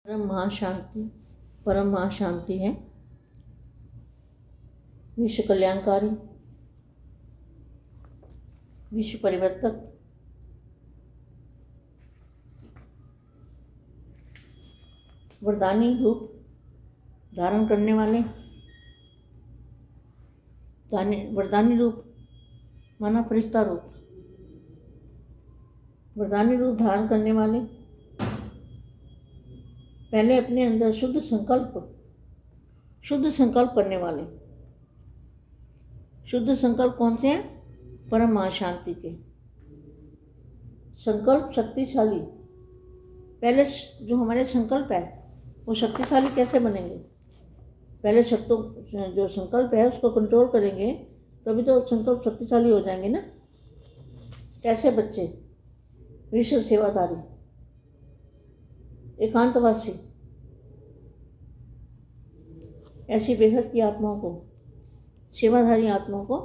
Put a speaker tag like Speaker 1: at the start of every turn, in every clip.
Speaker 1: परम महाशांति, परम महाशांति है विश्व कल्याणकारी, विश्व परिवर्तक, वरदानी रूप धारण करने वाले। वरदानी रूप माना फरिश्ता रूप, वरदानी रूप धारण करने वाले पहले अपने अंदर शुद्ध संकल्प करने वाले। शुद्ध संकल्प कौन से हैं? परम महाशांति के संकल्प शक्तिशाली। पहले जो हमारे संकल्प है वो शक्तिशाली कैसे बनेंगे? पहले जो संकल्प है उसको कंट्रोल करेंगे तभी तो संकल्प शक्तिशाली हो जाएंगे ना। कैसे? बच्चे विश्व सेवाधारी, एकांतवासी, ऐसी बेहद की आत्माओं को, सेवाधारी आत्माओं को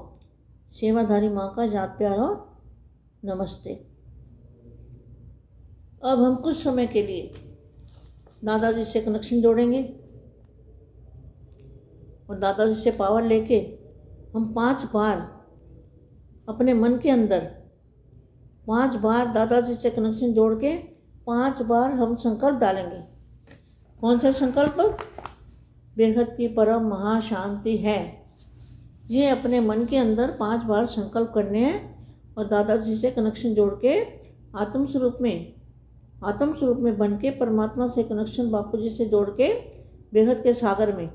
Speaker 1: सेवाधारी माँ का जात प्यार और नमस्ते। अब हम कुछ समय के लिए दादाजी से कनेक्शन जोड़ेंगे और दादाजी से पावर लेके हम 5 बार अपने मन के अंदर 5 बार दादाजी से कनेक्शन जोड़ के 5 बार हम संकल्प डालेंगे। कौन सा संकल्प? बेहद की परम महाशांति है। ये अपने मन के अंदर 5 बार संकल्प करने हैं और दादाजी से कनेक्शन जोड़ के आत्म स्वरूप में बन के परमात्मा से कनेक्शन बापू जी से जोड़ के बेहद के सागर में,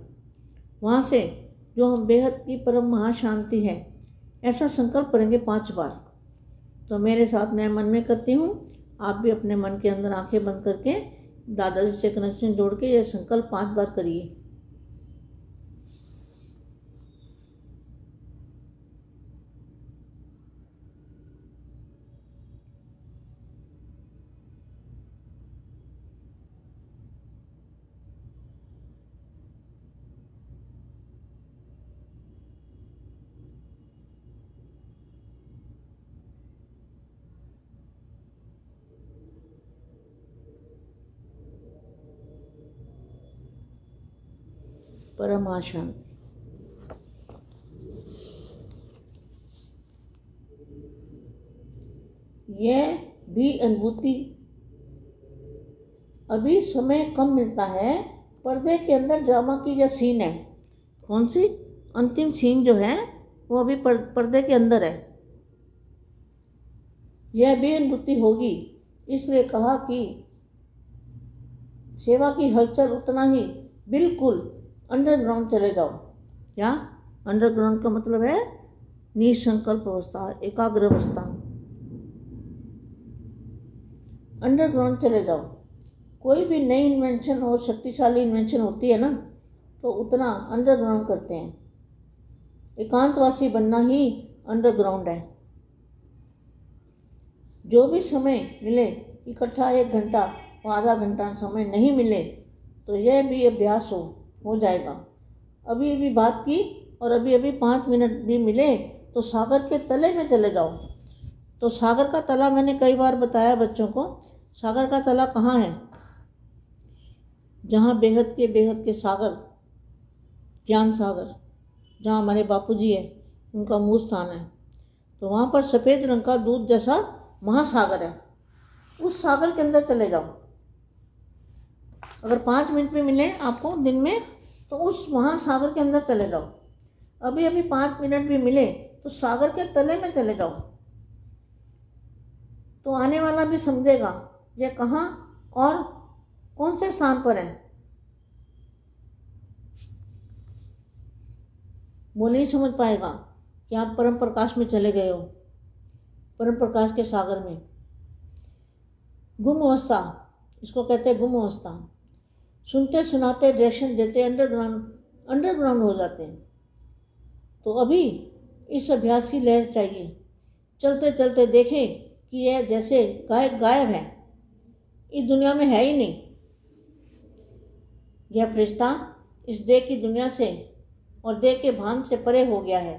Speaker 1: वहाँ से जो हम बेहद की परम महाशांति है, ऐसा संकल्प करेंगे 5 बार। तो मेरे साथ मैं मन में करती हूँ, आप भी अपने मन के अंदर आंखें बंद करके दादाजी से कनेक्शन जोड़ के यह संकल्प 5 बार करिए। परम महाशांति। यह भी अनुभूति अभी समय कम मिलता है। पर्दे के अंदर ड्रामा की जो सीन है, कौन सी अंतिम सीन जो है वो अभी पर्दे के अंदर है। यह भी अनुभूति होगी, इसलिए कहा कि सेवा की हलचल उतना ही बिल्कुल अंडरग्राउंड चले जाओ। क्या अंडरग्राउंड का मतलब है? निसंकल्प अवस्था, एकाग्र अवस्था। अंडरग्राउंड चले जाओ। कोई भी नई इन्वेंशन और शक्तिशाली इन्वेंशन होती है ना, तो उतना अंडरग्राउंड करते हैं। एकांतवासी बनना ही अंडरग्राउंड है। जो भी समय मिले, इकट्ठा 1 घंटा और आधा घंटा समय नहीं मिले तो यह भी अभ्यास हो जाएगा। अभी बात की और अभी 5 मिनट भी मिले तो सागर के तले में चले जाओ। तो सागर का तला मैंने कई बार बताया बच्चों को। सागर का तला कहाँ है? जहाँ बेहद के सागर, ज्ञान सागर, जहाँ हमारे बापूजी है, उनका मूल स्थान है। तो वहाँ पर सफ़ेद रंग का दूध जैसा महासागर है। उस सागर के अंदर चले जाओ। अगर 5 मिनट भी मिले आपको दिन में तो उस महासागर के अंदर चले जाओ। अभी 5 मिनट भी मिले तो सागर के तले में चले जाओ। तो आने वाला भी समझेगा ये कहाँ और कौन से स्थान पर है। वो नहीं समझ पाएगा कि आप परम प्रकाश में चले गए हो, परम प्रकाश के सागर में। गुम अवस्था, इसको कहते हैं गुम अवस्था। सुनते सुनाते डायरेक्शन देते अंडरग्राउंड हो जाते हैं। तो अभी इस अभ्यास की लहर चाहिए। चलते चलते देखें कि यह जैसे गायब है, इस दुनिया में है ही नहीं। यह फरिश्ता इस देह की दुनिया से और देह के भान से परे हो गया है।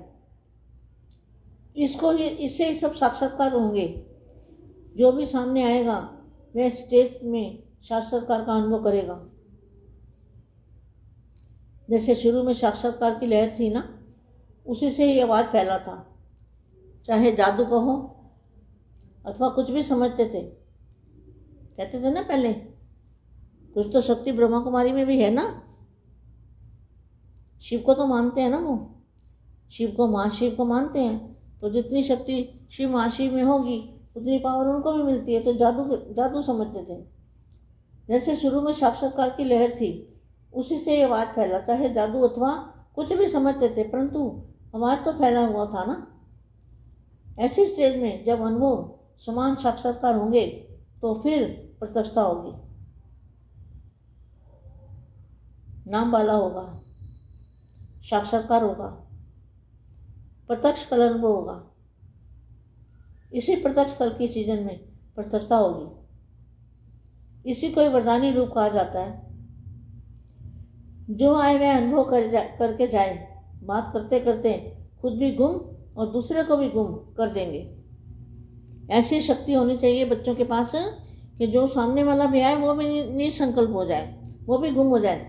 Speaker 1: इससे ही सब साक्षात्कार होंगे। जो भी सामने आएगा वह स्टेज में साक्षात्कार का अनुभव करेगा। जैसे शुरू में साक्षात्कार की लहर थी ना, उसी से ही आवाज़ फैला था। चाहे जादू कहो अथवा कुछ भी समझते थे, कहते थे ना पहले, कुछ तो शक्ति ब्रह्मा कुमारी में भी है ना। शिव को तो मानते हैं ना, वो शिव को महाशिव को मानते हैं, तो जितनी शक्ति शिव महाशिव में होगी उतनी पावर उनको भी मिलती है, तो जादू समझते थे। जैसे शुरू में साक्षात्कार की लहर थी, उसी से ये आवाज़ फैला। चाहे जादू अथवा कुछ भी समझते थे, परंतु आवाज़ तो फैला हुआ था ना। ऐसी स्टेज में जब अनुभव समान साक्षात्कार होंगे तो फिर प्रत्यक्षता होगी, नाम वाला होगा, साक्षात्कार होगा, प्रत्यक्ष कल अनुभव होगा। इसी प्रत्यक्ष कल की सीजन में प्रत्यक्षता होगी। इसी को वरदानी रूप कहा जाता है। जो आए वह अनुभव करके जाए। बात करते करते खुद भी गुम और दूसरे को भी गुम कर देंगे। ऐसी शक्ति होनी चाहिए बच्चों के पास कि जो सामने वाला भी आए वो भी निसंकल्प हो जाए, वो भी गुम हो जाए,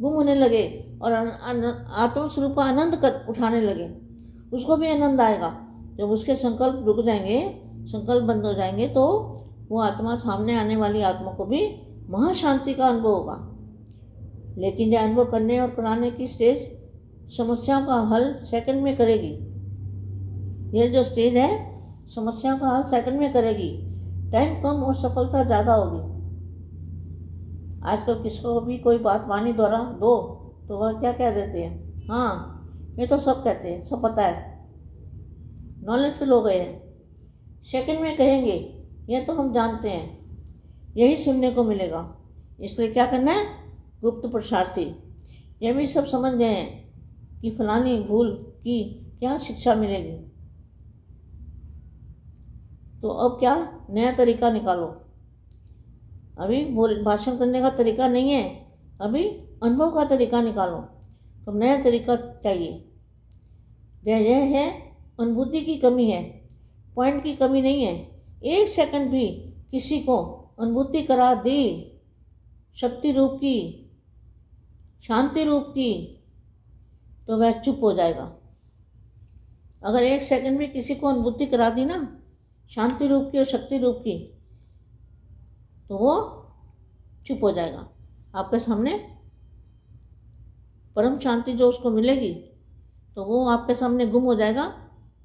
Speaker 1: गुम होने लगे और आत्मस्वरूप का आनंद कर उठाने लगे। उसको भी आनंद आएगा। जब उसके संकल्प रुक जाएंगे, संकल्प बंद हो जाएंगे, तो वो आत्मा, सामने आने वाली आत्मा को भी महाशांति का अनुभव होगा। लेकिन यह अनुभव करने और कराने की स्टेज समस्याओं का हल सेकंड में करेगी। यह जो स्टेज है समस्याओं का हल सेकंड में करेगी। टाइम कम और सफलता ज़्यादा होगी। आजकल किसको भी कोई बात वाणी द्वारा दो तो वह क्या कह देते हैं, हाँ ये तो सब कहते हैं, सब पता है, नॉलेजफुल हो गए हैं। सेकंड में कहेंगे यह तो हम जानते हैं। यही सुनने को मिलेगा। इसलिए क्या करना है, गुप्त पुरुषार्थी यह भी सब समझ गए हैं कि फलानी भूल की क्या शिक्षा मिलेगी। तो अब क्या नया तरीका निकालो। अभी भाषण करने का तरीका नहीं है, अभी अनुभव का तरीका निकालो। तो नया तरीका चाहिए। वह यह है, अनुभूति की कमी है, पॉइंट की कमी नहीं है। एक सेकंड भी किसी को अनुभूति करा दी शक्ति रूप की, शांति रूप की, तो वह चुप हो जाएगा। अगर एक सेकंड भी किसी को अनुभूति करा दी ना शांति रूप की और शक्ति रूप की, तो वो चुप हो जाएगा। आपके सामने परम शांति जो उसको मिलेगी, तो वो आपके सामने गुम हो जाएगा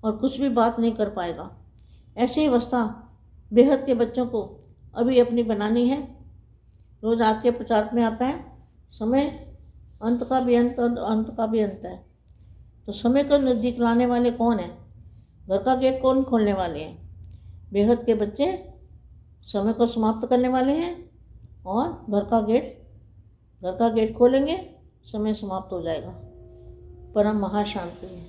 Speaker 1: और कुछ भी बात नहीं कर पाएगा। ऐसी अवस्था बेहद के बच्चों को अभी अपनी बनानी है। रोज आके प्रचार में आता है, समय अंत का भी अंत और अंत का भी अंत है। तो समय को नज़दीक लाने वाले कौन है, घर का गेट कौन खोलने वाले हैं? बेहद के बच्चे समय को समाप्त करने वाले हैं और घर का गेट खोलेंगे, समय समाप्त हो जाएगा। परम महाशांति है।